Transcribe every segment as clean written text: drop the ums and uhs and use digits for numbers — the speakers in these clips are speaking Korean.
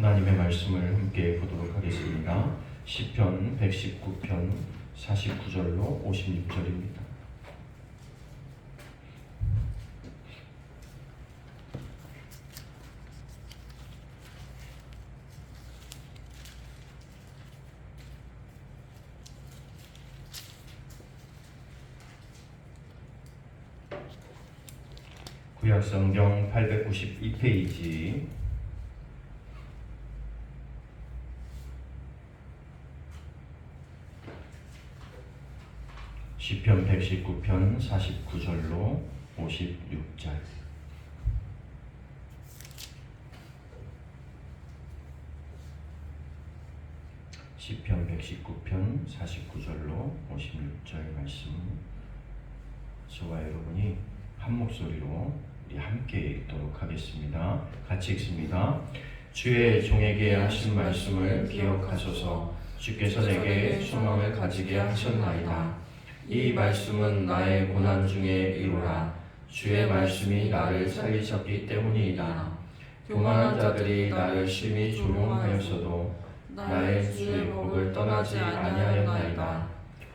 하나님의 말씀을 함께 보도록 하겠습니다. 시편 119편 49절로 56절입니다. 구약성경 892페이지 시편 119편 49절로 56절. 시편 119편 49절로 56절 말씀, 저와 여러분이 한 목소리로 우리 함께 읽도록 하겠습니다. 같이 읽습니다. 주의 종에게 하신 말씀을 기억하소서. 주께서 내게 소망을 가지게 하셨나이다. 이 말씀은 나의 고난 중에 이루라. 주의 말씀이 나를 살리셨기 때문이다. 교만한 자들이 나를 심히 조롱하였어도 나의 주의 복을 떠나지 아니하였나이다.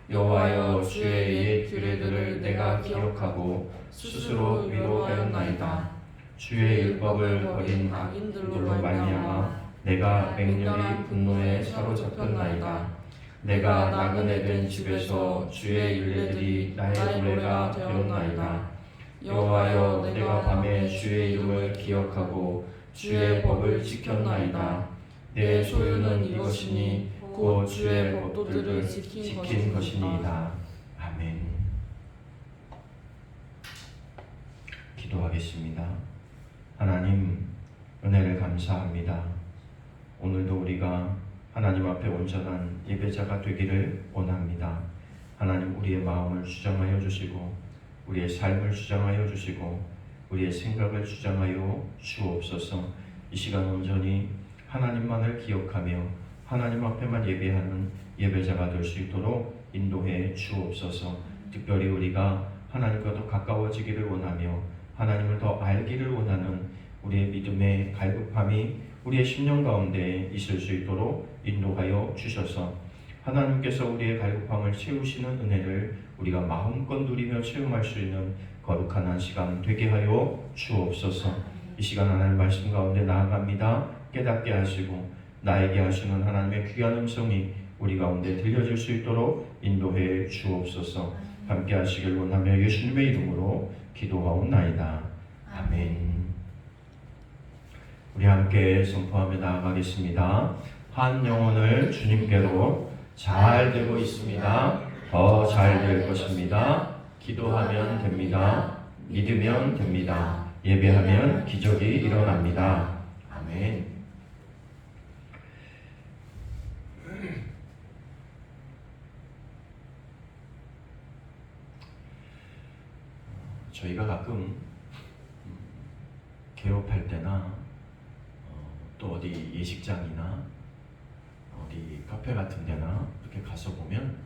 여호와여, 주의 옛 규례들을 내가 기억하고 스스로 위로하였나이다. 주의 율법을 버린 악인들로 말미암아 내가 맹렬히 분노에 사로잡혔나이다. 내가 나그네 된 집에서 주의 율례들이 나의 노래가 되었나이다. 여호와여, 내가 밤에 주의 이름을 기억하고 주의 법을 지켰나이다. 내 소유는 이것이니 곧 주의 법도들을 지킨 것이니이다. 아멘. 기도하겠습니다. 하나님, 은혜를 감사합니다. 오늘도 우리가 하나님 앞에 온전한 예배자가 되기를 원합니다. 하나님, 우리의 마음을 주장하여 주시고 우리의 삶을 주장하여 주시고 우리의 생각을 주장하여 주옵소서. 이 시간 온전히 하나님만을 기억하며 하나님 앞에만 예배하는 예배자가 될 수 있도록 인도해 주옵소서. 특별히 우리가 하나님과 더 가까워지기를 원하며 하나님을 더 알기를 원하는 우리의 믿음의 갈급함이 우리의 심령 가운데 있을 수 있도록 인도하여 주셔서 하나님께서 우리의 갈급함을 채우시는 은혜를 우리가 마음껏 누리며 체험할 수 있는 거룩한 한 시간 되게 하여 주옵소서. 이 시간 하나님 말씀 가운데 나아갑니다. 깨닫게 하시고 나에게 하시는 하나님의 귀한 음성이 우리 가운데 들려질 수 있도록 인도해 주옵소서. 함께 하시길 원하며 예수님의 이름으로 기도하옵나이다. 아멘. 우리 함께 선포하며 나아가겠습니다. 한 영혼을 주님께로 잘 되고 있습니다. 더 잘 될 것입니다. 기도하면 됩니다. 믿으면 됩니다. 예배하면 기적이 일어납니다. 아멘. 저희가 가끔 개업할 때나 또 어디 예식장이나 어디 카페 같은 데나 이렇게 가서 보면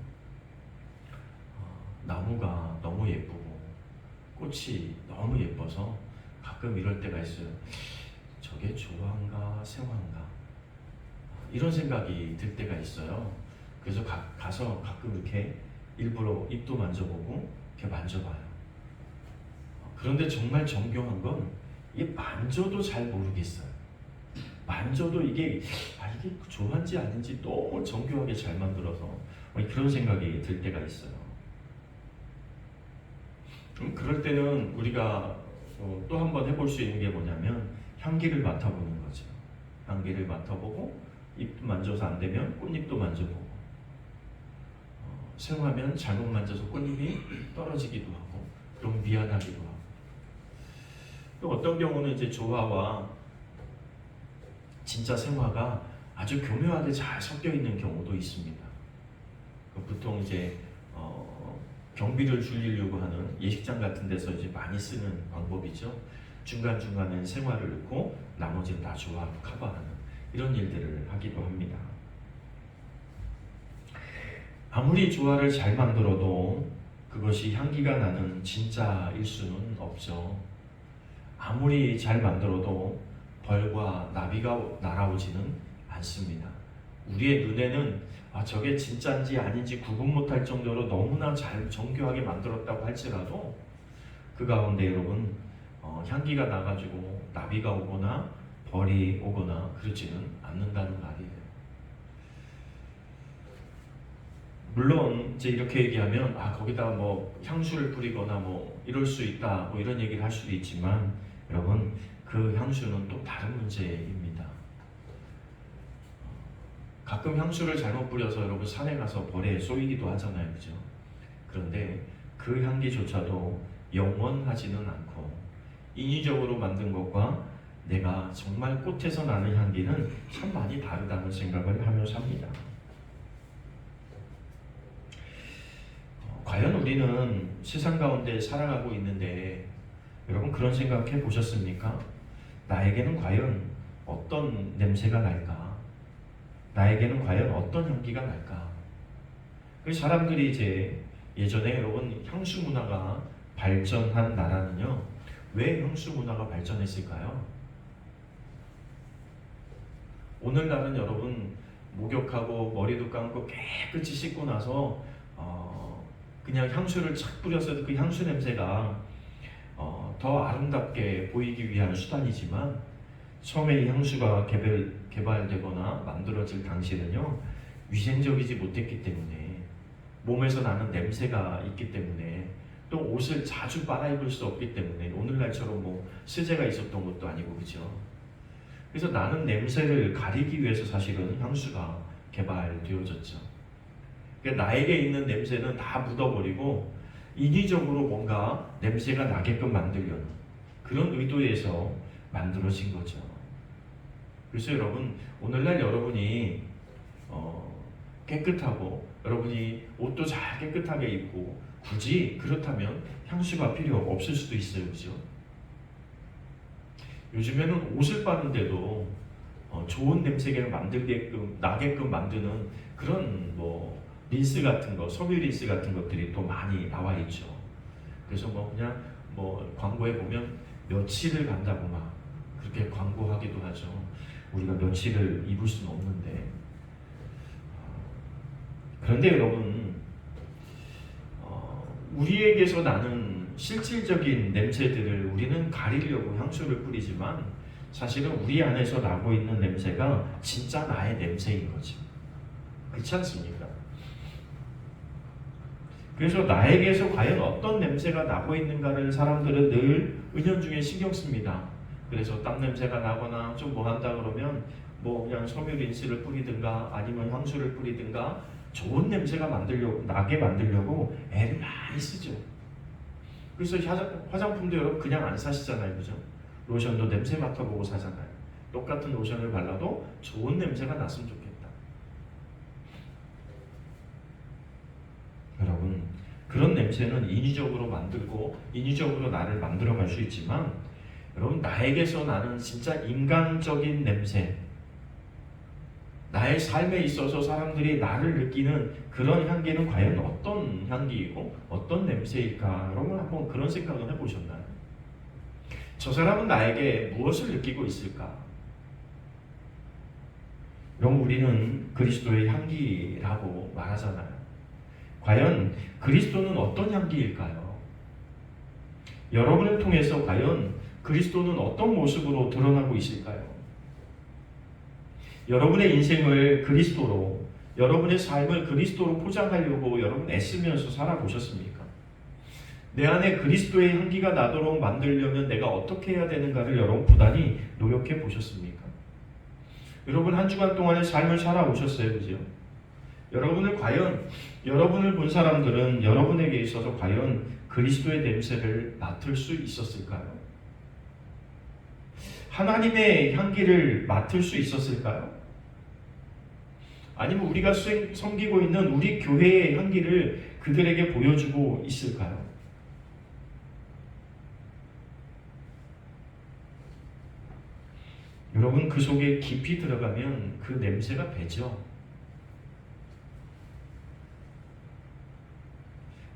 나무가 너무 예쁘고 꽃이 너무 예뻐서 가끔 이럴 때가 있어요. 저게 조화인가 생화인가 이런 생각이 들 때가 있어요. 그래서 가서 가끔 이렇게 일부러 잎도 만져보고 이렇게 만져봐요. 그런데 정말 정교한 건 이게 만져도 잘 모르겠어요. 만져도 이게 조화인지 아닌지 너무 정교하게 잘 만들어서 그런 생각이 들 때가 있어요. 그럴 때는 우리가 또 한 번 해볼 수 있는 게 뭐냐면 향기를 맡아보는 거죠. 향기를 맡아보고 잎도 만져서 안 되면 꽃잎도 만져보고 생화면 잘못 만져서 꽃잎이 떨어지기도 하고 그럼 미안하기도 하고 또 어떤 경우는 이제 조화와 진짜 생화가 아주 교묘하게 잘 섞여 있는 경우도 있습니다. 보통 이제 경비를 줄이려고 하는 예식장 같은 데서 이제 많이 쓰는 방법이죠. 중간중간에 생화를 넣고 나머지는 다 조화로 커버하는 이런 일들을 하기도 합니다. 아무리 조화를 잘 만들어도 그것이 향기가 나는 진짜일 수는 없죠. 아무리 잘 만들어도 벌과 나비가 날아오지는 않습니다. 우리의 눈에는 저게 진짜인지 아닌지 구분 못할 정도로 너무나 잘 정교하게 만들었다고 할지라도 그 가운데 여러분 향기가 나가지고 나비가 오거나 벌이 오거나 그러지는 않는다는 말이에요. 물론 이제 이렇게 얘기하면 거기다가 뭐 향수를 뿌리거나 뭐 이럴 수 있다 뭐 이런 얘기를 할 수도 있지만 여러분 그 향수는 또 다른 문제입니다. 가끔 향수를 잘못 뿌려서 여러분 산에 가서 벌에 쏘이기도 하잖아요, 그죠? 그런데 그 향기조차도 영원하지는 않고 인위적으로 만든 것과 내가 정말 꽃에서 나는 향기는 참 많이 다르다는 생각을 하며 삽니다. 과연 우리는 세상 가운데 살아가고 있는데 여러분 그런 생각해 보셨습니까? 나에게는 과연 어떤 냄새가 날까? 나에게는 과연 어떤 향기가 날까? 그 사람들이 이제 예전에 여러분 향수 문화가 발전한 나라는요, 왜 향수 문화가 발전했을까요? 오늘날은 여러분 목욕하고 머리도 감고 깨끗이 씻고 나서 그냥 향수를 착 뿌려서 그 향수 냄새가 더 아름답게 보이기 위한 수단이지만 처음에 이 향수가 개발되거나 만들어질 당시에는요 위생적이지 못했기 때문에 몸에서 나는 냄새가 있기 때문에 또 옷을 자주 빨아입을 수 없기 때문에 오늘날처럼 뭐 세제가 있었던 것도 아니고 그죠. 그래서 나는 냄새를 가리기 위해서 사실은 향수가 개발되어졌죠. 그러니까 나에게 있는 냄새는 다 묻어버리고 인위적으로 뭔가 냄새가 나게끔 만들려는 그런 의도에서 만들어진 거죠. 그래서 여러분 오늘날 여러분이 깨끗하고 여러분이 옷도 잘 깨끗하게 입고 굳이 그렇다면 향수가 필요 없을 수도 있어요, 그죠? 요즘에는 옷을 빠는데도 좋은 냄새가 나게끔 만드는 그런 뭐 린스 같은 거, 섬유 린스 같은 것들이 또 많이 나와 있죠. 그래서 뭐 그냥 뭐 광고에 보면 며칠을 간다고 막 그렇게 광고하기도 하죠. 우리가 며칠을 입을 수는 없는데. 그런데 여러분, 우리에게서 나는 실질적인 냄새들을 우리는 가리려고 향수를 뿌리지만 사실은 우리 안에서 나고 있는 냄새가 진짜 나의 냄새인 거지. 그렇지 않습니까? 그래서 나에게서 과연 어떤 냄새가 나고 있는가를 사람들은 늘 은연중에 신경 씁니다. 그래서 땀 냄새가 나거나 좀 뭐 한다 그러면 뭐 그냥 섬유 린스를 뿌리든가 아니면 향수를 뿌리든가 좋은 냄새가 나게 만들려고 애를 많이 쓰죠. 그래서 화장품도 여러분 그냥 안 사시잖아요, 그죠? 로션도 냄새 맡아보고 사잖아요. 똑같은 로션을 발라도 좋은 냄새가 났으면 좋겠다. 여러분, 그런 냄새는 인위적으로 만들고 인위적으로 나를 만들어갈 수 있지만 여러분 나에게서 나는 진짜 인간적인 냄새, 나의 삶에 있어서 사람들이 나를 느끼는 그런 향기는 과연 어떤 향기이고 어떤 냄새일까? 여러분 한번 그런 생각을 해보셨나요? 저 사람은 나에게 무엇을 느끼고 있을까? 그럼 우리는 그리스도의 향기라고 말하잖아요. 과연 그리스도는 어떤 향기일까요? 여러분을 통해서 과연 그리스도는 어떤 모습으로 드러나고 있을까요? 여러분의 인생을 그리스도로, 여러분의 삶을 그리스도로 포장하려고 여러분 애쓰면서 살아보셨습니까? 내 안에 그리스도의 향기가 나도록 만들려면 내가 어떻게 해야 되는가를 여러분 부단히 노력해 보셨습니까? 여러분 한 주간 동안의 삶을 살아오셨어요, 그죠? 여러분을 본 사람들은 여러분에게 있어서 과연 그리스도의 냄새를 맡을 수 있었을까요? 하나님의 향기를 맡을 수 있었을까요? 아니면 우리가 섬기고 있는 우리 교회의 향기를 그들에게 보여주고 있을까요? 여러분 그 속에 깊이 들어가면 그 냄새가 배죠.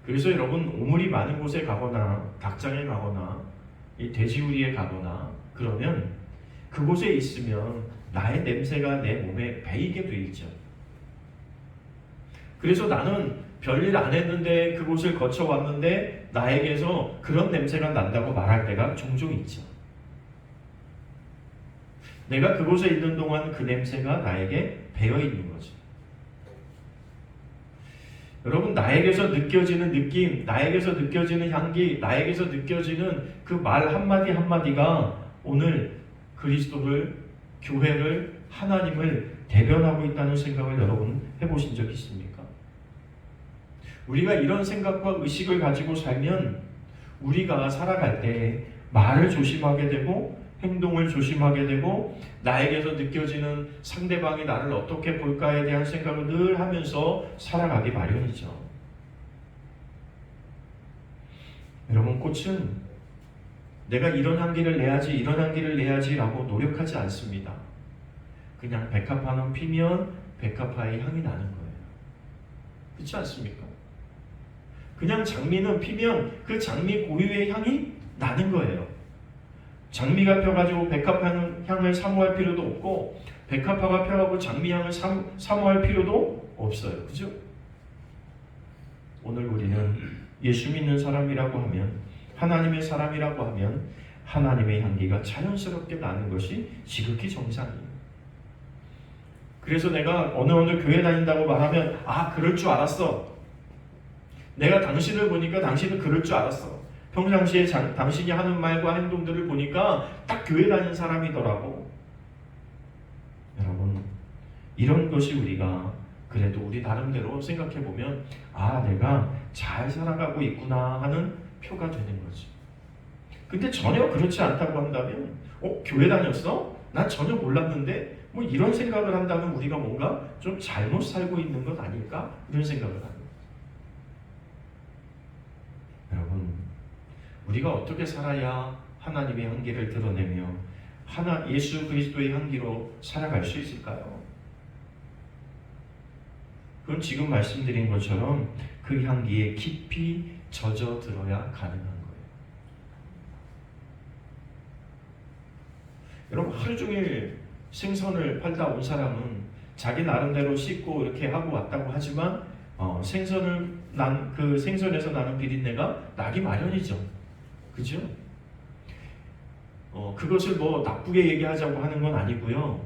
그래서 여러분 오물이 많은 곳에 가거나 닭장에 가거나 이 돼지우리에 가거나 그러면 그곳에 있으면 나의 냄새가 내 몸에 배이게 돼 있죠. 그래서 나는 별일 안 했는데 그곳을 거쳐왔는데 나에게서 그런 냄새가 난다고 말할 때가 종종 있죠. 내가 그곳에 있는 동안 그 냄새가 나에게 배어 있는 거죠. 여러분, 나에게서 느껴지는 느낌, 나에게서 느껴지는 향기, 나에게서 느껴지는 그 말 한마디 한마디가 오늘 그리스도를, 교회를, 하나님을 대변하고 있다는 생각을 여러분 해보신 적 있습니까? 우리가 이런 생각과 의식을 가지고 살면 우리가 살아갈 때 말을 조심하게 되고 행동을 조심하게 되고 나에게서 느껴지는 상대방이 나를 어떻게 볼까에 대한 생각을 늘 하면서 살아가기 마련이죠. 여러분, 꽃은 내가 이런 향기를 내야지 이런 향기를 내야지 라고 노력하지 않습니다. 그냥 백합화는 피면 백합화의 향이 나는 거예요. 그렇지 않습니까? 그냥 장미는 피면 그 장미 고유의 향이 나는 거예요. 장미가 펴가지고 백합화 향을 사모할 필요도 없고 백합화가 펴가지고 장미 향을 사모할 필요도 없어요. 그죠? 오늘 우리는 예수 믿는 사람이라고 하면, 하나님의 사람이라고 하면 하나님의 향기가 자연스럽게 나는 것이 지극히 정상이에요. 그래서 내가 어느 교회 다닌다고 말하면 그럴 줄 알았어. 내가 당신을 보니까 당신은 그럴 줄 알았어. 평상시에 당신이 하는 말과 행동들을 보니까 딱 교회 다니는 사람이더라고. 여러분, 이런 것이 우리가 그래도 우리 나름대로 생각해보면 내가 잘 살아가고 있구나 하는 표가 되는 거지. 근데 전혀 그렇지 않다고 한다면 교회 다녔어? 난 전혀 몰랐는데 뭐 이런 생각을 한다면 우리가 뭔가 좀 잘못 살고 있는 것 아닐까? 이런 생각을 합니다. 여러분, 우리가 어떻게 살아야 하나님의 향기를 드러내며 예수 그리스도의 향기로 살아갈 수 있을까요? 그건 지금 말씀드린 것처럼 그 향기에 깊이 젖어들어야 가능한 거예요. 여러분, 하루 종일 생선을 팔다 온 사람은 자기 나름대로 씻고 이렇게 하고 왔다고 하지만 그 생선에서 나는 비린내가 나기 마련이죠. 그죠? 그것을 뭐 나쁘게 얘기하자고 하는 건 아니고요.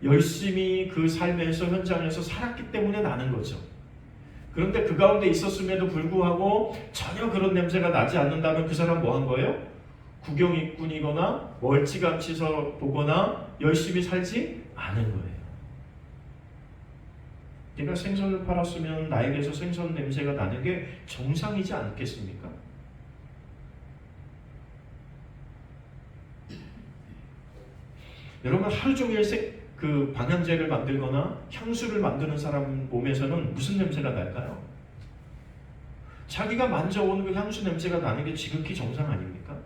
열심히 그 삶에서 현장에서 살았기 때문에 나는 거죠. 그런데 그 가운데 있었음에도 불구하고 전혀 그런 냄새가 나지 않는다면 그 사람 뭐 한 거예요? 구경꾼이거나 멀찌감치 보거나 열심히 살지 않은 거예요. 내가 생선을 팔았으면 나에게서 생선 냄새가 나는 게 정상이지 않겠습니까? 여러분, 하루 종일 그 방향제를 만들거나 향수를 만드는 사람 몸에서는 무슨 냄새가 날까요? 자기가 만져온 그 향수 냄새가 나는 게 지극히 정상 아닙니까?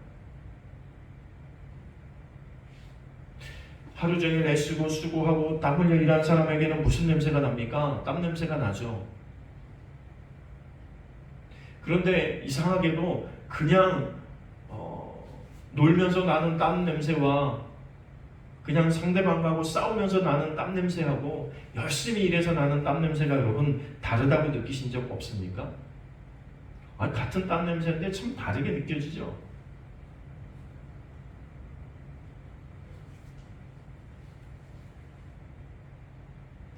하루 종일 애쓰고 수고하고 땀 흘려 일한 사람에게는 무슨 냄새가 납니까? 땀 냄새가 나죠. 그런데 이상하게도 그냥 놀면서 나는 땀 냄새와 그냥 상대방하고 싸우면서 나는 땀 냄새하고 열심히 일해서 나는 땀 냄새가 여러분 다르다고 느끼신 적 없습니까? 같은 땀 냄새인데 참 다르게 느껴지죠.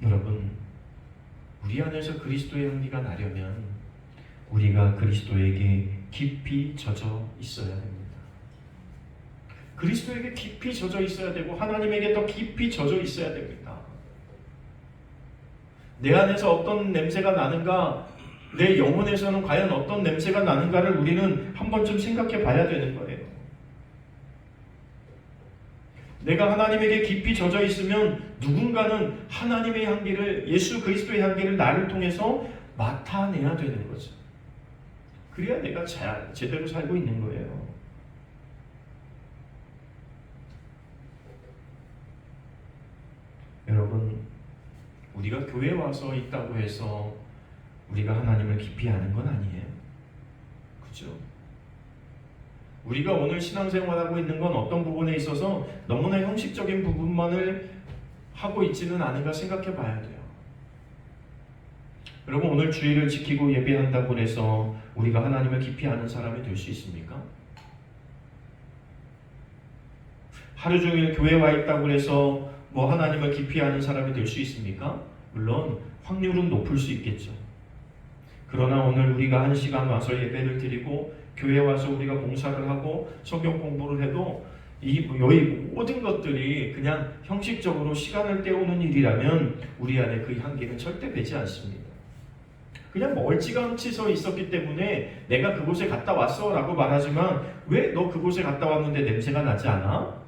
여러분, 우리 안에서 그리스도의 향기가 나려면 우리가 그리스도에게 깊이 젖어 있어야 됩니다. 그리스도에게 깊이 젖어 있어야 되고 하나님에게 더 깊이 젖어 있어야 됩니다. 내 안에서 어떤 냄새가 나는가, 내 영혼에서는 과연 어떤 냄새가 나는가를 우리는 한 번쯤 생각해 봐야 되는 거예요. 내가 하나님에게 깊이 젖어 있으면 누군가는 하나님의 향기를, 예수 그리스도의 향기를 나를 통해서 맡아내야 되는 거죠. 그래야 내가 제대로 살고 있는 거예요. 여러분, 우리가 교회에 와서 있다고 해서 우리가 하나님을 깊이 아는 건 아니에요. 그죠? 우리가 오늘 신앙생활하고 있는 건 어떤 부분에 있어서 너무나 형식적인 부분만을 하고 있지는 않은가 생각해 봐야 돼요. 여러분, 오늘 주일을 지키고 예배한다고 해서 우리가 하나님을 깊이 아는 사람이 될 수 있습니까? 하루 종일 교회에 와 있다고 해서 뭐 하나님을 깊이 아는 사람이 될 수 있습니까? 물론 확률은 높을 수 있겠죠. 그러나 오늘 우리가 한 시간 와서 예배를 드리고 교회에 와서 우리가 봉사를 하고 성경 공부를 해도 이 모든 것들이 그냥 형식적으로 시간을 때우는 일이라면 우리 안에 그 향기는 절대 배지 않습니다. 그냥 멀찌감치 서 있었기 때문에 내가 그곳에 갔다 왔어 라고 말하지만 왜 너 그곳에 갔다 왔는데 냄새가 나지 않아?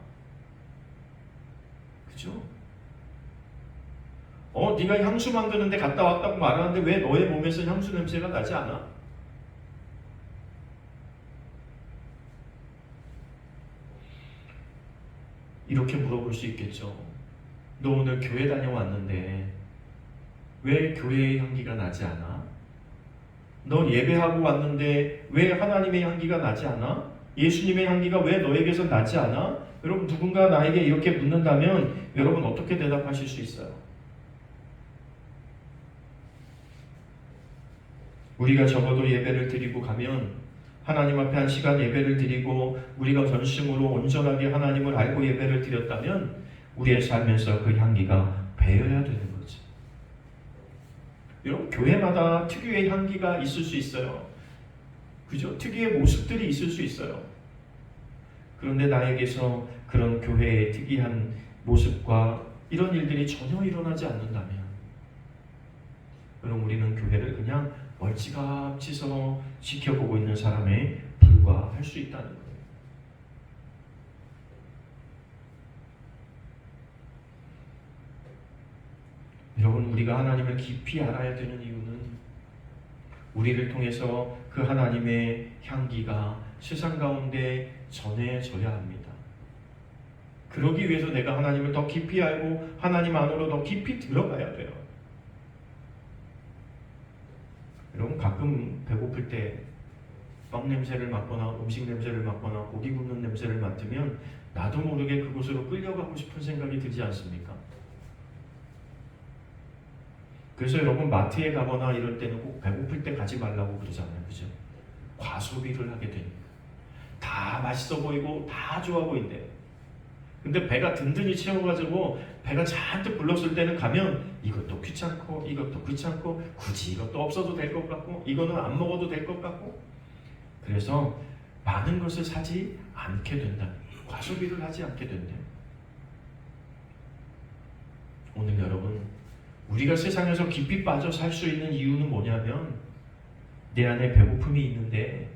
그죠? 네가 향수 만드는데 갔다 왔다고 말하는데 왜 너의 몸에서 향수 냄새가 나지 않아? 이렇게 물어볼 수 있겠죠. 너 오늘 교회 다녀왔는데 왜 교회의 향기가 나지 않아? 너 예배하고 왔는데 왜 하나님의 향기가 나지 않아? 예수님의 향기가 왜 너에게서 나지 않아? 여러분, 누군가 나에게 이렇게 묻는다면 여러분 어떻게 대답하실 수 있어요? 우리가 적어도 예배를 드리고 가면 하나님 앞에 한 시간 예배를 드리고 우리가 전심으로 온전하게 하나님을 알고 예배를 드렸다면 우리의 삶에서 그 향기가 배어야 되는 거지. 여러분, 교회마다 특유의 향기가 있을 수 있어요. 그죠? 특유의 모습들이 있을 수 있어요. 그런데 나에게서 그런 교회의 특이한 모습과 이런 일들이 전혀 일어나지 않는다면 그럼 우리는 교회를 그냥 멀찌감치서 지켜보고 있는 사람에 불과할 수 있다는 거예요. 여러분, 우리가 하나님을 깊이 알아야 되는 이유는 우리를 통해서 그 하나님의 향기가 세상 가운데 전해져야 합니다. 그러기 위해서 내가 하나님을 더 깊이 알고 하나님 안으로 더 깊이 들어가야 돼요. 여러분, 가끔 배고플 때 빵 냄새를 맡거나 음식 냄새를 맡거나 고기 굽는 냄새를 맡으면 나도 모르게 그곳으로 끌려가고 싶은 생각이 들지 않습니까? 그래서 여러분, 마트에 가거나 이럴 때는 꼭 배고플 때 가지 말라고 그러잖아요. 그죠? 과소비를 하게 되니까. 다 맛있어 보이고 다 좋아 보인대. 근데 배가 든든히 채워가지고 배가 잔뜩 불렀을 때는 가면 이것도 귀찮고 이것도 귀찮고 굳이 이것도 없어도 될 것 같고 이거는 안 먹어도 될 것 같고, 그래서 많은 것을 사지 않게 된다. 과소비를 하지 않게 된대요. 오늘 여러분, 우리가 세상에서 깊이 빠져 살 수 있는 이유는 뭐냐면 내 안에 배고픔이 있는데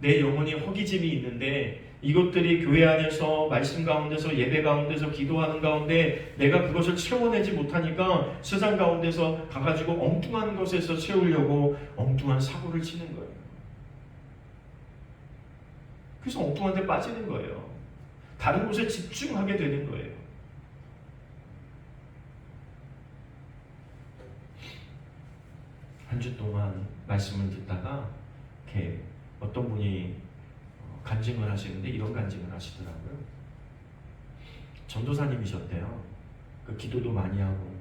내 영혼이 허기짐이 있는데 이것들이 교회 안에서 말씀 가운데서 예배 가운데서 기도하는 가운데 내가 그것을 채워내지 못하니까 세상 가운데서 가가지고 엉뚱한 것에서 채우려고 엉뚱한 사고를 치는 거예요. 그래서 엉뚱한 데 빠지는 거예요. 다른 곳에 집중하게 되는 거예요. 한 주 동안 말씀을 듣다가 이렇게 어떤 분이 간증을 하시는데 이런 간증을 하시더라고요. 전도사님이셨대요. 그 기도도 많이 하고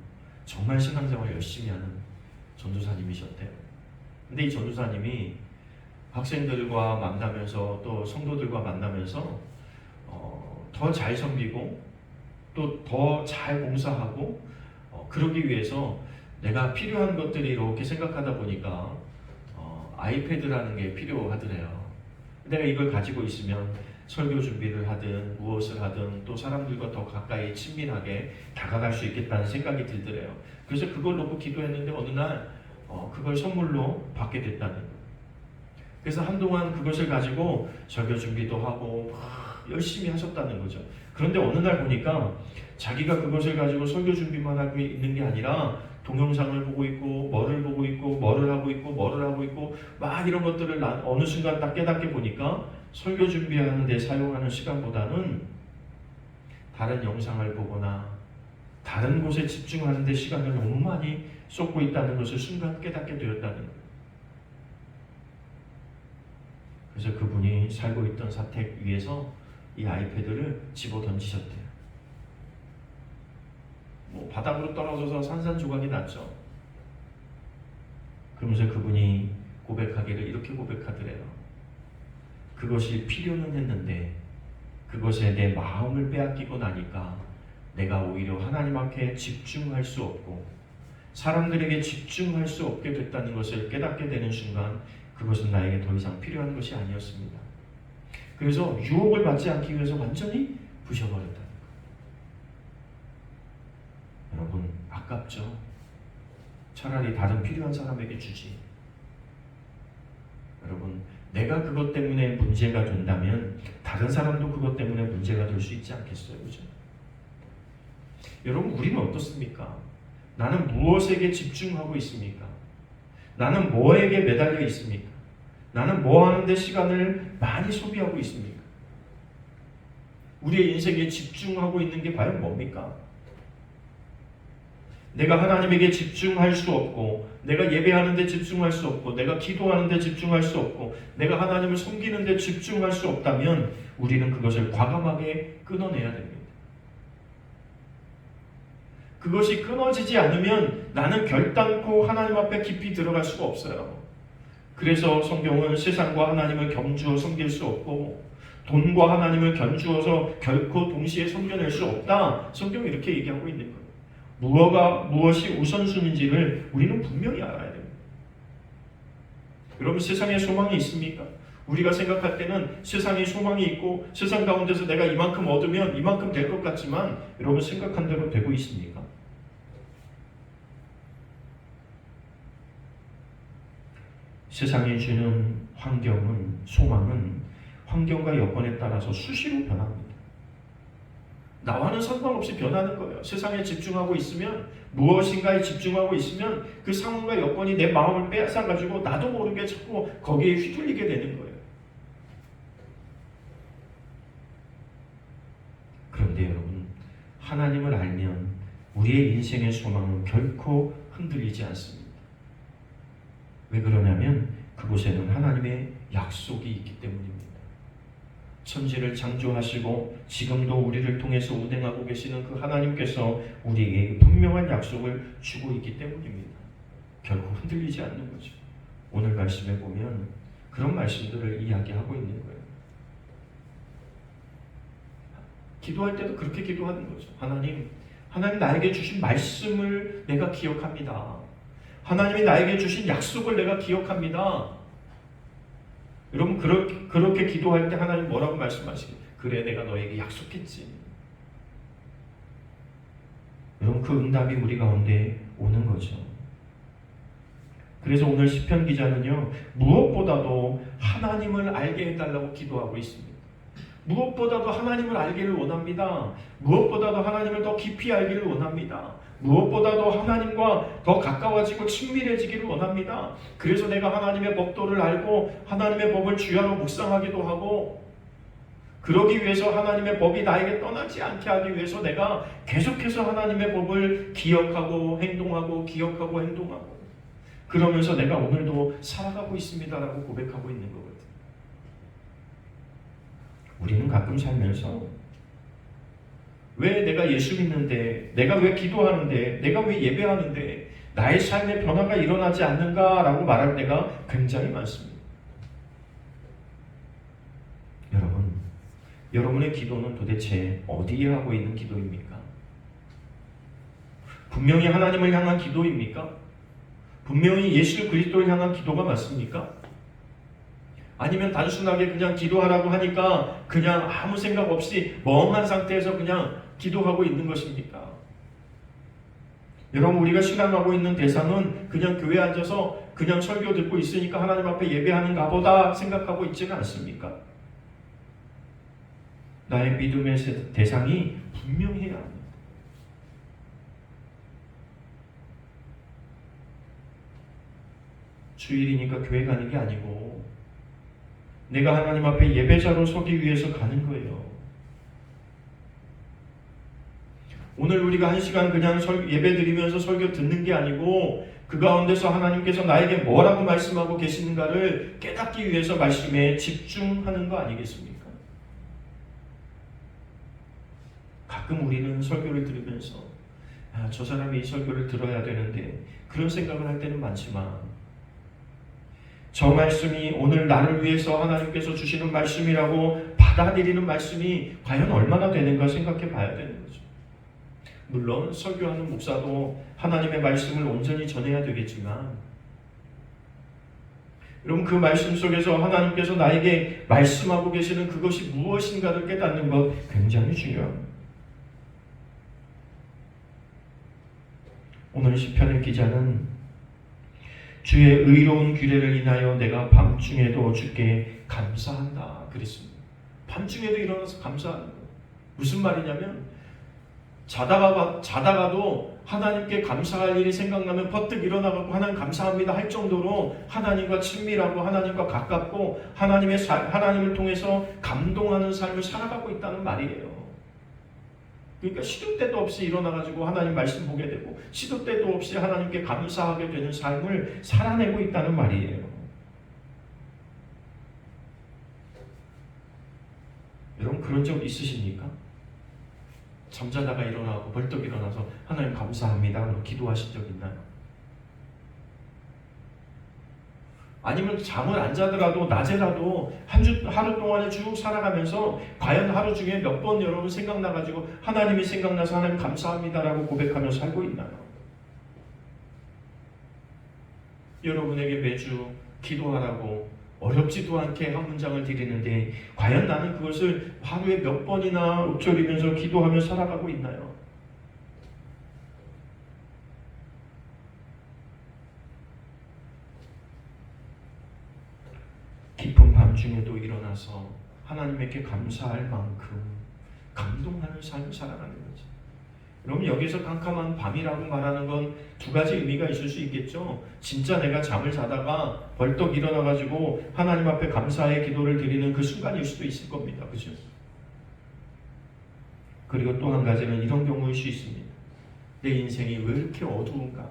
정말 신앙생활 열심히 하는 전도사님이셨대요. 근데 이 전도사님이 학생들과 만나면서 또 성도들과 만나면서 더 잘 섬기고 또 더 잘 봉사하고 그러기 위해서 내가 필요한 것들이 이렇게 생각하다 보니까 아이패드라는 게 필요하더래요. 내가 이걸 가지고 있으면 설교 준비를 하든 무엇을 하든 또 사람들과 더 가까이 친밀하게 다가갈 수 있겠다는 생각이 들더래요. 그래서 그걸 놓고 기도했는데 어느 날 그걸 선물로 받게 됐다는 거예요. 그래서 한동안 그것을 가지고 설교 준비도 하고 열심히 하셨다는 거죠. 그런데 어느 날 보니까 자기가 그것을 가지고 설교 준비만 하고 있는 게 아니라 동영상을 보고 있고 뭐를 보고 있고 뭐를 하고 있고 뭐를 하고 있고 막 이런 것들을 어느 순간 딱 깨닫게 보니까 설교 준비하는 데 사용하는 시간보다는 다른 영상을 보거나 다른 곳에 집중하는 데 시간을 너무 많이 쏟고 있다는 것을 순간 깨닫게 되었다는 거예요. 그래서 그분이 그분이 살고 있던 사택 위에서 이 아이패드를 집어 던지셨대요. 뭐 바닥으로 떨어져서 산산조각이 났죠. 그러면서 그분이 고백하기를 이렇게 고백하더래요. 그것이 필요는 했는데 그것에 내 마음을 빼앗기고 나니까 내가 오히려 하나님 앞에 집중할 수 없고 사람들에게 집중할 수 없게 됐다는 것을 깨닫게 되는 순간 그것은 나에게 더 이상 필요한 것이 아니었습니다. 그래서 유혹을 받지 않기 위해서 완전히 부셔버렸다는 거예요. 여러분, 아깝죠? 차라리 다른 필요한 사람에게 주지. 여러분, 내가 그것 때문에 문제가 된다면 다른 사람도 그것 때문에 문제가 될 수 있지 않겠어요? 그죠? 여러분, 우리는 어떻습니까? 나는 무엇에게 집중하고 있습니까? 나는 뭐에게 매달려 있습니까? 나는 뭐 하는데 시간을 많이 소비하고 있습니까? 우리의 인생에 집중하고 있는 게 과연 뭡니까? 내가 하나님에게 집중할 수 없고 내가 예배하는 데 집중할 수 없고 내가 기도하는 데 집중할 수 없고 내가 하나님을 섬기는 데 집중할 수 없다면 우리는 그것을 과감하게 끊어내야 됩니다. 그것이 끊어지지 않으면 나는 결단코 하나님 앞에 깊이 들어갈 수가 없어요. 그래서 성경은 세상과 하나님을 겸주어 섬길 수 없고 돈과 하나님을 견주어서 결코 동시에 섬겨낼 수 없다. 성경이 이렇게 얘기하고 있는 거예요. 무엇이 우선순위인지를 우리는 분명히 알아야 됩니다. 여러분, 세상에 소망이 있습니까? 우리가 생각할 때는 세상에 소망이 있고 세상 가운데서 내가 이만큼 얻으면 이만큼 될 것 같지만 여러분 생각한 대로 되고 있습니까? 세상이 주는 환경은, 소망은 환경과 여건에 따라서 수시로 변합니다. 나와는 상관없이 변하는 거예요. 세상에 집중하고 있으면, 무엇인가에 집중하고 있으면 그 상황과 여건이 내 마음을 빼앗아가지고 나도 모르게 자꾸 거기에 휘둘리게 되는 거예요. 그런데 여러분, 하나님을 알면 우리의 인생의 소망은 결코 흔들리지 않습니다. 왜 그러냐면 그곳에는 하나님의 약속이 있기 때문입니다. 천지를 창조하시고 지금도 우리를 통해서 운행하고 계시는 그 하나님께서 우리에게 분명한 약속을 주고 있기 때문입니다. 결코 흔들리지 않는 거죠. 오늘 말씀에 보면 그런 말씀들을 이야기하고 있는 거예요. 기도할 때도 그렇게 기도하는 거죠. 하나님 나에게 주신 말씀을 내가 기억합니다. 하나님이 나에게 주신 약속을 내가 기억합니다. 여러분, 그렇게 기도할 때 하나님 뭐라고 말씀하시게? 그래, 내가 너에게 약속했지. 여러분, 그 응답이 우리 가운데 오는 거죠. 그래서 오늘 시편 기자는요, 무엇보다도 하나님을 알게 해달라고 기도하고 있습니다. 무엇보다도 하나님을 알기를 원합니다. 무엇보다도 하나님을 더 깊이 알기를 원합니다. 무엇보다도 하나님과 더 가까워지고 친밀해지기를 원합니다. 그래서 내가 하나님의 법도를 알고 하나님의 법을 주야로 묵상하기도 하고, 그러기 위해서 하나님의 법이 나에게 떠나지 않게 하기 위해서 내가 계속해서 하나님의 법을 기억하고 행동하고 기억하고 행동하고, 그러면서 내가 오늘도 살아가고 있습니다라고 고백하고 있는 거거든요. 우리는 가끔 살면서 왜 내가 예수 믿는데, 내가 왜 기도하는데, 내가 왜 예배하는데 나의 삶의 변화가 일어나지 않는가라고 말할 때가 굉장히 많습니다. 여러분의 기도는 도대체 어디에 하고 있는 기도입니까? 분명히 하나님을 향한 기도입니까? 분명히 예수 그리스도를 향한 기도가 맞습니까? 아니면 단순하게 그냥 기도하라고 하니까 그냥 아무 생각 없이 멍한 상태에서 그냥 기도하고 있는 것입니까? 여러분, 우리가 신앙하고 있는 대상은 그냥 교회에 앉아서 그냥 설교 듣고 있으니까 하나님 앞에 예배하는가 보다 생각하고 있지는 않습니까? 나의 믿음의 대상이 분명해야 합니다. 주일이니까 교회 가는 게 아니고 내가 하나님 앞에 예배자로 서기 위해서 가는 거예요. 오늘 우리가 1시간 그냥 예배 드리면서 설교 듣는 게 아니고 그 가운데서 하나님께서 나에게 뭐라고 말씀하고 계시는가를 깨닫기 위해서 말씀에 집중하는 거 아니겠습니까? 가끔 우리는 설교를 들으면서 저 사람이 이 설교를 들어야 되는데 그런 생각을 할 때는 많지만 저 말씀이 오늘 나를 위해서 하나님께서 주시는 말씀이라고 받아들이는 말씀이 과연 얼마나 되는가 생각해 봐야 되는 거죠. 물론 설교하는 목사도 하나님의 말씀을 온전히 전해야 되겠지만 여러분 그 말씀 속에서 하나님께서 나에게 말씀하고 계시는 그것이 무엇인가를 깨닫는 것 굉장히 중요합니다. 오늘 시편의 기자는 주의 의로운 규례를 인하여 내가 밤중에도 주께 감사한다 그랬습니다. 밤중에도 일어나서 감사하는 거예요. 무슨 말이냐면 자다가도 하나님께 감사할 일이 생각나면 퍼뜩 일어나고 하나님 감사합니다 할 정도로 하나님과 친밀하고 하나님과 가깝고 하나님을 통해서 감동하는 삶을 살아가고 있다는 말이에요. 그러니까 시도 때도 없이 일어나가지고 하나님 말씀 보게 되고 시도 때도 없이 하나님께 감사하게 되는 삶을 살아내고 있다는 말이에요. 여러분 그런 적 있으십니까? 잠자다가 일어나고 벌떡 일어나서 하나님 감사합니다 기도하신 적 있나요? 아니면 잠을 안 자더라도 낮에라도 하루 동안에 쭉 살아가면서 과연 하루 중에 몇 번 여러분 생각나가지고 하나님이 생각나서 하나님 감사합니다라고 고백하며 살고 있나요? 여러분에게 매주 기도하라고 어렵지도 않게 한 문장을 드리는데 과연 나는 그것을 하루에 몇 번이나 읊조리면서 기도하며 살아가고 있나요? 깊은 밤중에도 일어나서 하나님께 감사할 만큼 감동하는 삶을 살아가는 거죠. 여러분 여기서 캄캄한 밤이라고 말하는 건 두 가지 의미가 있을 수 있겠죠. 진짜 내가 잠을 자다가 벌떡 일어나가지고 하나님 앞에 감사의 기도를 드리는 그 순간일 수도 있을 겁니다. 그렇죠? 그리고 또 한 가지는 이런 경우일 수 있습니다. 내 인생이 왜 이렇게 어두운가?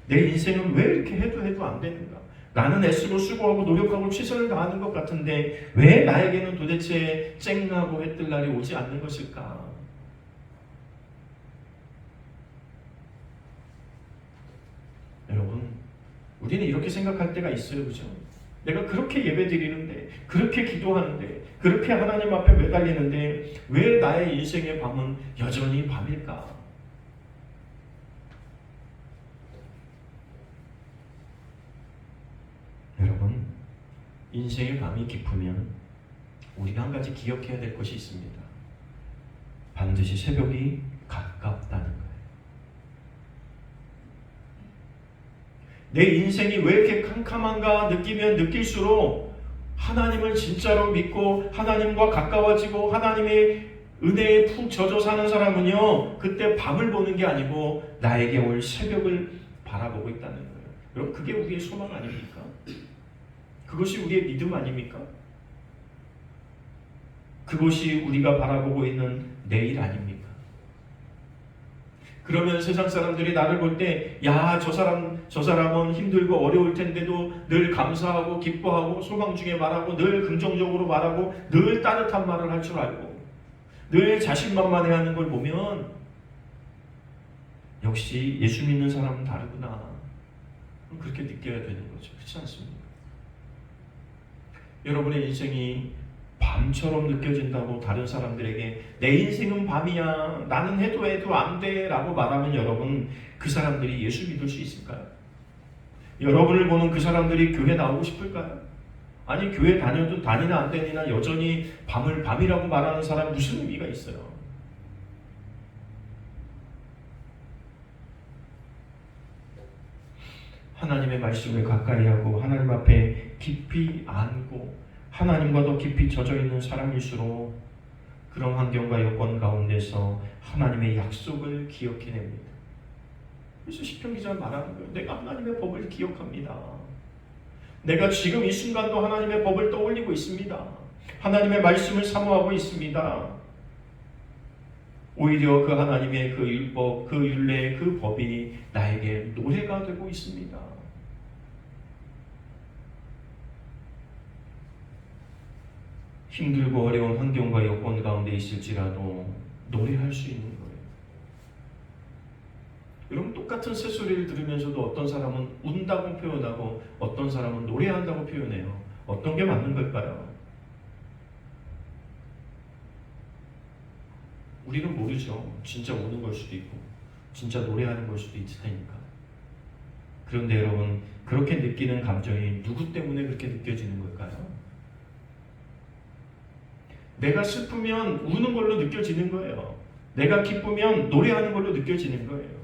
내 인생은 왜 이렇게 해도 안 되는가? 나는 애쓰고 수고하고 노력하고 최선을 다하는 것 같은데 왜 나에게는 도대체 쨍하고 해뜰 날이 오지 않는 것일까? 여러분 우리는 이렇게 생각할 때가 있어요. 그죠? 내가 그렇게 예배 드리는데 그렇게 기도하는데 그렇게 하나님 앞에 매달리는데 왜 나의 인생의 밤은 여전히 밤일까? 여러분 인생의 밤이 깊으면 우리가 한 가지 기억해야 될 것이 있습니다. 반드시 새벽이 가깝다는 거예요. 내 인생이 왜 이렇게 캄캄한가 느끼면 느낄수록 하나님을 진짜로 믿고 하나님과 가까워지고 하나님의 은혜에 푹 젖어 사는 사람은요 그때 밤을 보는 게 아니고 나에게 올 새벽을 바라보고 있다는 거예요. 여러분 그게 우리의 소망 아닙니까? 그것이 우리의 믿음 아닙니까? 그것이 우리가 바라보고 있는 내일 아닙니까? 그러면 세상 사람들이 나를 볼 때 야, 저 사람은 힘들고 어려울 텐데도 늘 감사하고 기뻐하고 소망 중에 말하고 늘 긍정적으로 말하고 늘 따뜻한 말을 할 줄 알고 늘 자신만만해하는 걸 보면 역시 예수 믿는 사람은 다르구나. 그렇게 느껴야 되는 거죠. 그렇지 않습니까? 여러분의 인생이 밤처럼 느껴진다고 다른 사람들에게 내 인생은 밤이야 나는 해도 안 돼 라고 말하면 여러분 그 사람들이 예수 믿을 수 있을까요? 여러분을 보는 그 사람들이 교회 나오고 싶을까요? 아니 교회 다녀도 다니나 안 다니나 여전히 밤을 밤이라고 말하는 사람 무슨 의미가 있어요? 하나님의 말씀을 가까이 하고 하나님 앞에 깊이 안고 하나님과 더 깊이 젖어 있는 사람일수록 그런 환경과 여건 가운데서 하나님의 약속을 기억해냅니다. 그래서 시편 기자는 말하는 거예요. 내가 하나님의 법을 기억합니다. 내가 지금 이 순간도 하나님의 법을 떠올리고 있습니다. 하나님의 말씀을 사모하고 있습니다. 오히려 그 하나님의 그 율법, 그 율례, 그 법이 나에게 노래가 되고 있습니다. 힘들고 어려운 환경과 여건 가운데 있을지라도 노래할 수 있는 거예요. 여러분, 똑같은 새소리를 들으면서도 어떤 사람은 운다고 표현하고 어떤 사람은 노래한다고 표현해요. 어떤 게 맞는 걸까요? 우리는 모르죠. 진짜 우는 걸 수도 있고 진짜 노래하는 걸 수도 있을 테니까. 그런데 여러분, 그렇게 느끼는 감정이 누구 때문에 그렇게 느껴지는 걸까요? 내가 슬프면 우는 걸로 느껴지는 거예요. 내가 기쁘면 노래하는 걸로 느껴지는 거예요.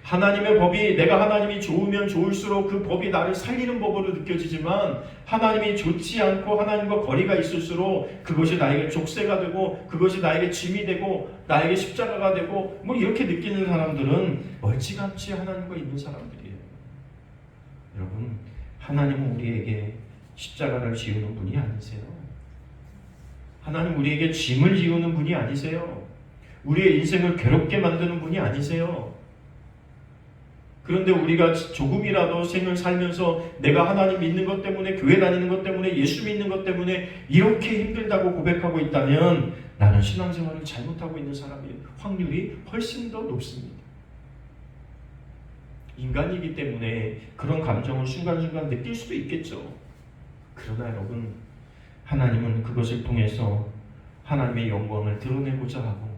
하나님의 법이, 내가 하나님이 좋으면 좋을수록 그 법이 나를 살리는 법으로 느껴지지만, 하나님이 좋지 않고 하나님과 거리가 있을수록 그것이 나에게 족쇄가 되고 그것이 나에게 짐이 되고 나에게 십자가가 되고 뭐 이렇게 느끼는 사람들은 멀찌감치 하나님과 있는 사람들이에요. 여러분, 하나님은 우리에게 십자가를 지우는 분이 아니세요. 하나님 우리에게 짐을 지우는 분이 아니세요. 우리의 인생을 괴롭게 만드는 분이 아니세요. 그런데 우리가 조금이라도 생을 살면서 내가 하나님 믿는 것 때문에, 교회 다니는 것 때문에, 예수 믿는 것 때문에 이렇게 힘들다고 고백하고 있다면 나는 신앙생활을 잘못하고 있는 사람일 확률이 훨씬 더 높습니다. 인간이기 때문에 그런 감정을 순간순간 느낄 수도 있겠죠. 그러나 여러분, 하나님은 그것을 통해서 하나님의 영광을 드러내고자 하고,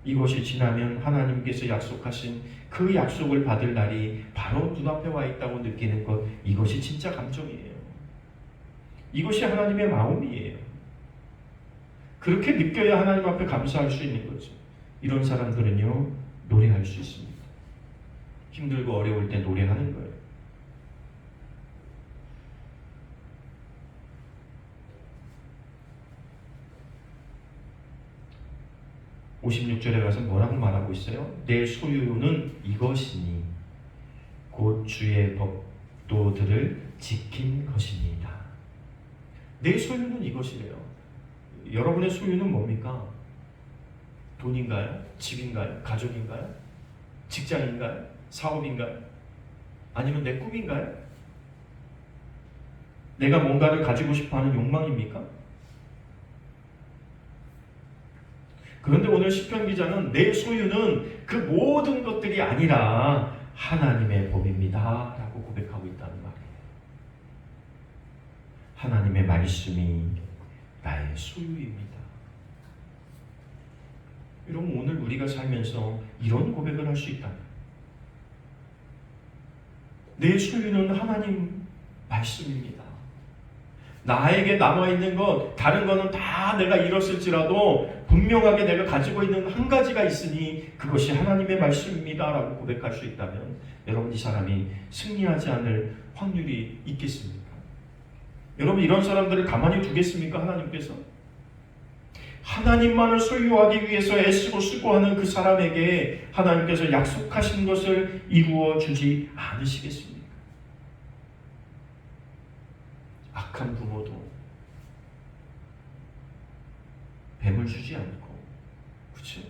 이것이 지나면 하나님께서 약속하신 그 약속을 받을 날이 바로 눈앞에 와 있다고 느끼는 것, 이것이 진짜 감정이에요. 이것이 하나님의 마음이에요. 그렇게 느껴야 하나님 앞에 감사할 수 있는 거죠. 이런 사람들은요, 노래할 수 있습니다. 힘들고 어려울 때 노래하는 거예요. 56절에 가서 뭐라고 말하고 있어요? 내 소유는 이것이니 곧 주의 법도들을 지킨 것입니다. 내 소유는 이것이래요. 여러분의 소유는 뭡니까? 돈인가요? 집인가요? 가족인가요? 직장인가요? 사업인가요? 아니면 내 꿈인가요? 내가 뭔가를 가지고 싶어하는 욕망입니까? 그런데 오늘 시편 기자는 내 소유는 그 모든 것들이 아니라 하나님의 법입니다 라고 고백하고 있다는 말이에요. 하나님의 말씀이 나의 소유입니다. 여러분, 오늘 우리가 살면서 이런 고백을 할 수 있다. 내 소유는 하나님 말씀입니다. 나에게 남아있는 것, 다른 거는 다 내가 잃었을지라도 분명하게 내가 가지고 있는 한 가지가 있으니 그것이 하나님의 말씀입니다 라고 고백할 수 있다면, 여러분, 이 사람이 승리하지 않을 확률이 있겠습니까? 여러분, 이런 사람들을 가만히 두겠습니까? 하나님께서 하나님만을 소유하기 위해서 애쓰고 수고하는 그 사람에게 하나님께서 약속하신 것을 이루어 주지 않으시겠습니까? 악한 부모도 뱀을 주지 않고, 그렇죠?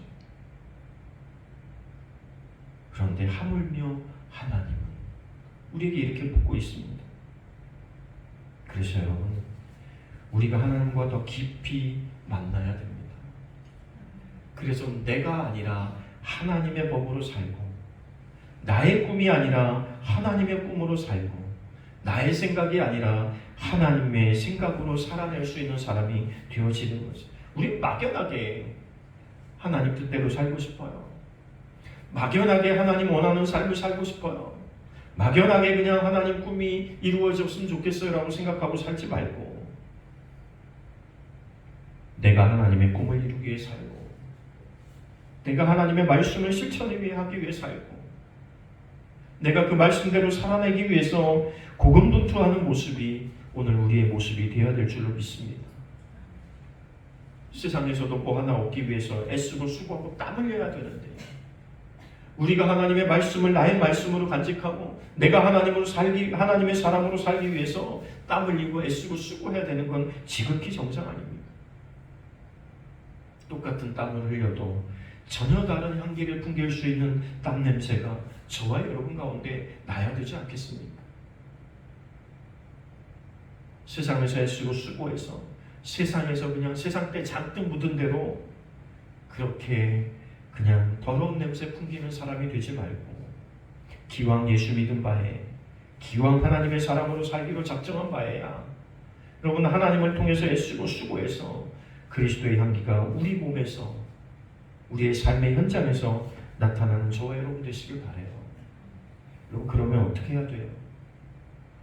그런데 하물며 하나님은 우리에게 이렇게 묻고 있습니다. 그래서 여러분, 우리가 하나님과 더 깊이 만나야 됩니다. 그래서 내가 아니라 하나님의 법으로 살고, 나의 꿈이 아니라 하나님의 꿈으로 살고, 나의 생각이 아니라 하나님의 생각으로 살아낼 수 있는 사람이 되어지는 거죠. 우리 막연하게 하나님 뜻대로 살고 싶어요. 막연하게 하나님 원하는 삶을 살고 싶어요. 막연하게 그냥 하나님 꿈이 이루어졌으면 좋겠어요 라고 생각하고 살지 말고, 내가 하나님의 꿈을 이루기 위해 살고, 내가 하나님의 말씀을 실천하기 위해 살고, 내가 그 말씀대로 살아내기 위해서 고군분투하는 모습이 오늘 우리의 모습이 되어야 될 줄로 믿습니다. 세상에서도 뭐 하나 얻기 위해서 애쓰고 수고하고 땀 흘려야 되는데, 우리가 하나님의 말씀을 나의 말씀으로 간직하고 내가 하나님의 사람으로 살기 위해서 땀 흘리고 애쓰고 수고해야 되는 건 지극히 정상 아닙니까? 똑같은 땀을 흘려도 전혀 다른 향기를 풍길 수 있는 땀 냄새가 저와 여러분 가운데 나야 되지 않겠습니까? 세상에서 애쓰고 수고해서 세상에서 그냥 세상 때 잔뜩 묻은 대로 그렇게 그냥 더러운 냄새 풍기는 사람이 되지 말고 기왕 예수 믿은 바에 기왕 하나님의 사람으로 살기로 작정한 바에야 여러분 하나님을 통해서 애쓰고 수고해서 그리스도의 향기가 우리 몸에서 우리의 삶의 현장에서 나타나는 저와 여러분 되시길 바라요. 여러분 그러면 어떻게 해야 돼요?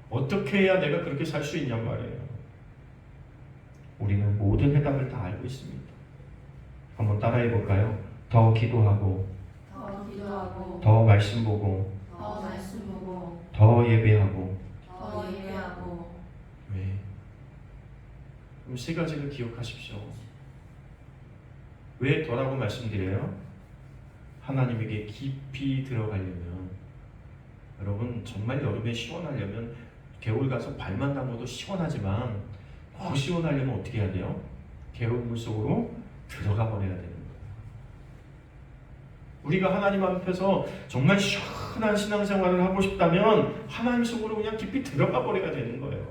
어떻게 해야 내가 그렇게 살 수 있냔 말이에요. 우리는 모든 해답을 다 알고 있습니다. 한번 따라해 볼까요? 더 기도하고 더 말씀 보고 더 예배하고 왜? 그럼 세 가지를 기억하십시오. 왜 더라고 말씀드려요? 하나님에게 깊이 들어가려면 여러분 정말 여름에 시원하려면 겨울 가서 발만 담궈도 시원하지만 더 시원하려면 어떻게 해야 돼요? 개운 물 속으로 들어가 버려야 되는 거예요. 우리가 하나님 앞에서 정말 시원한 신앙생활을 하고 싶다면 하나님 속으로 그냥 깊이 들어가 버려야 되는 거예요.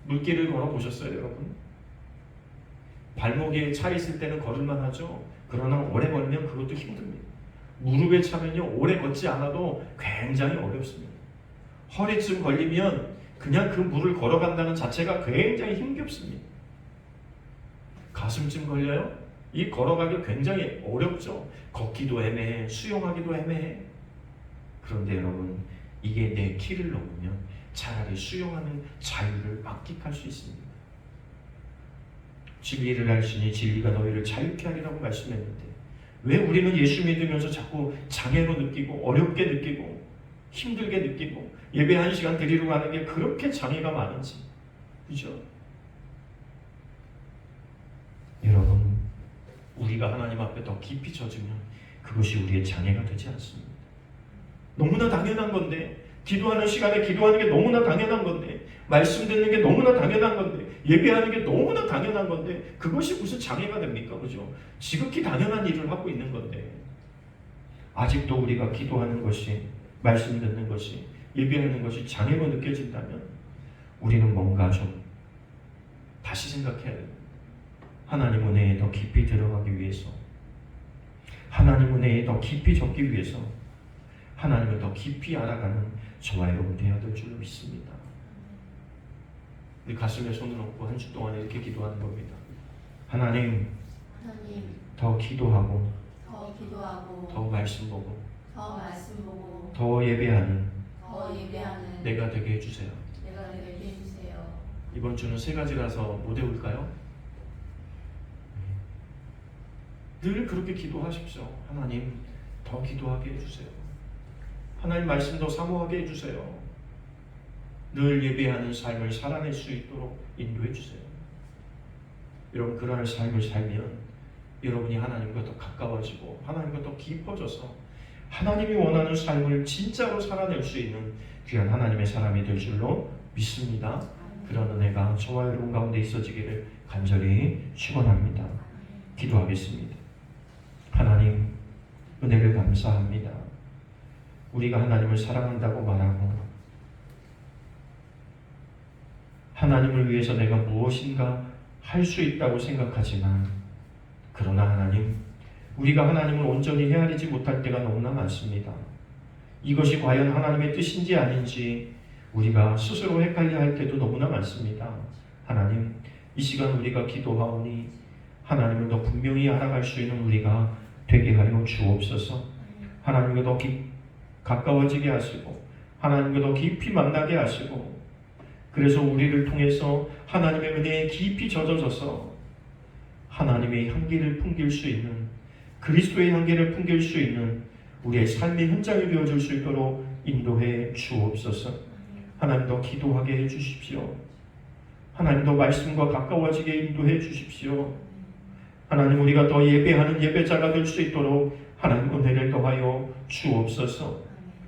물길을 걸어 보셨어요, 여러분? 발목에 차 있을 때는 걸을만 하죠. 그러나 오래 걸면 그것도 힘듭니다. 무릎에 차면요 오래 걷지 않아도 굉장히 어렵습니다. 허리쯤 걸리면 그냥 그 물을 걸어간다는 자체가 굉장히 힘겹습니다. 가슴쯤 걸려요? 이 걸어가기 굉장히 어렵죠. 걷기도 애매해, 수영하기도 애매해. 그런데 여러분 이게 내 키를 넘으면 차라리 수영하는 자유를 만끽할 수 있습니다. 진리를 알시니 진리가 너희를 자유케 하리라고 말씀했는데 왜 우리는 예수 믿으면서 자꾸 장애로 느끼고 어렵게 느끼고 힘들게 느끼고 예배 한 시간 드리러 가는 게 그렇게 장애가 많은지, 그죠? 여러분 우리가 하나님 앞에 더 깊이 젖으면 그것이 우리의 장애가 되지 않습니다. 너무나 당연한 건데 기도하는 시간에 기도하는 게 너무나 당연한 건데 말씀 듣는 게 너무나 당연한 건데 예배하는 게 너무나 당연한 건데 그것이 무슨 장애가 됩니까? 그죠? 지극히 당연한 일을 하고 있는 건데 아직도 우리가 기도하는 것이 말씀 듣는 것이 예배하는 것이 장애로 느껴진다면 우리는 뭔가 좀 다시 생각해야 됩니다. 하나님 은혜에 더 깊이 들어가기 위해서 하나님 은혜에 더 깊이 젖기 위해서 하나님을 더 깊이 알아가는 저와 여러분 되어야 될 줄로 믿습니다. 우리 가슴에 손을 얹고 한 주 동안 이렇게 기도하는 겁니다. 하나님 더 기도하고 더 말씀 보고 더 예배하는 내가 되게 해주세요. 이번 주는 세 가지라서 못 외울까요? 늘 그렇게 기도하십시오. 하나님 더 기도하게 해주세요. 하나님 말씀 더 사모하게 해주세요. 늘 예배하는 삶을 살아낼 수 있도록 인도해 주세요. 여러분 그러한 삶을 살면 여러분이 하나님과 더 가까워지고 하나님과 더 깊어져서 하나님이 원하는 삶을 진짜로 살아낼 수 있는 귀한 하나님의 사람이 될 줄로 믿습니다. 그런 은혜가 저와 여러분 가운데 있어지기를 간절히 축원합니다. 기도하겠습니다. 하나님 은혜를 감사합니다. 우리가 하나님을 사랑한다고 말하고 하나님을 위해서 내가 무엇인가 할 수 있다고 생각하지만 그러나 하나님 우리가 하나님을 온전히 헤아리지 못할 때가 너무나 많습니다. 이것이 과연 하나님의 뜻인지 아닌지 우리가 스스로 헷갈려 할 때도 너무나 많습니다. 하나님 이 시간 우리가 기도하오니 하나님을 더 분명히 알아갈 수 있는 우리가 되게 하여 주옵소서. 하나님과 더 가까워지게 하시고 하나님과 더 깊이 만나게 하시고 그래서 우리를 통해서 하나님의 은혜에 깊이 젖어져서 하나님의 향기를 풍길 수 있는 그리스도의 향기를 풍길 수 있는 우리의 삶의 현장이 되어줄 수 있도록 인도해 주옵소서. 하나님 더 기도하게 해주십시오. 하나님 더 말씀과 가까워지게 인도해 주십시오. 하나님 우리가 더 예배하는 예배자가 될 수 있도록 하나님 은혜를 더하여 주옵소서.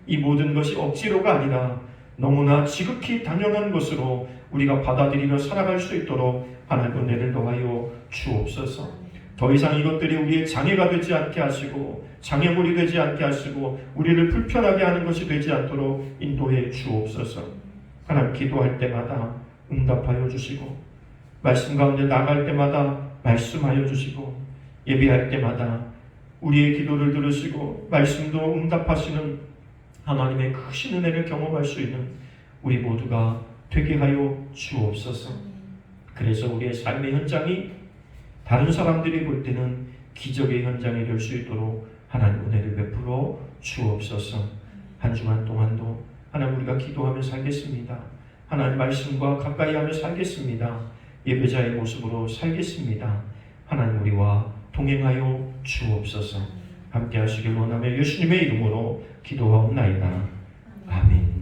이 모든 것이 억지로가 아니라 너무나 지극히 당연한 것으로 우리가 받아들이며 살아갈 수 있도록 하나님 은혜를 더하여 주옵소서. 더 이상 이것들이 우리의 장애가 되지 않게 하시고 장애물이 되지 않게 하시고 우리를 불편하게 하는 것이 되지 않도록 인도해 주옵소서. 하나님 기도할 때마다 응답하여 주시고 말씀 가운데 나갈 때마다 말씀하여 주시고 예배할 때마다 우리의 기도를 들으시고 말씀도 응답하시는 하나님의 크신 은혜를 경험할 수 있는 우리 모두가 되게 하여 주옵소서. 그래서 우리의 삶의 현장이 다른 사람들이 볼 때는 기적의 현장이 될 수 있도록 하나님 은혜를 베풀어 주옵소서. 한 주간 동안도 하나님 우리가 기도하며 살겠습니다. 하나님 말씀과 가까이 하며 살겠습니다. 예배자의 모습으로 살겠습니다. 하나님 우리와 동행하여 주옵소서. 함께 하시길 원하며 예수님의 이름으로 기도하옵나이다. 아멘.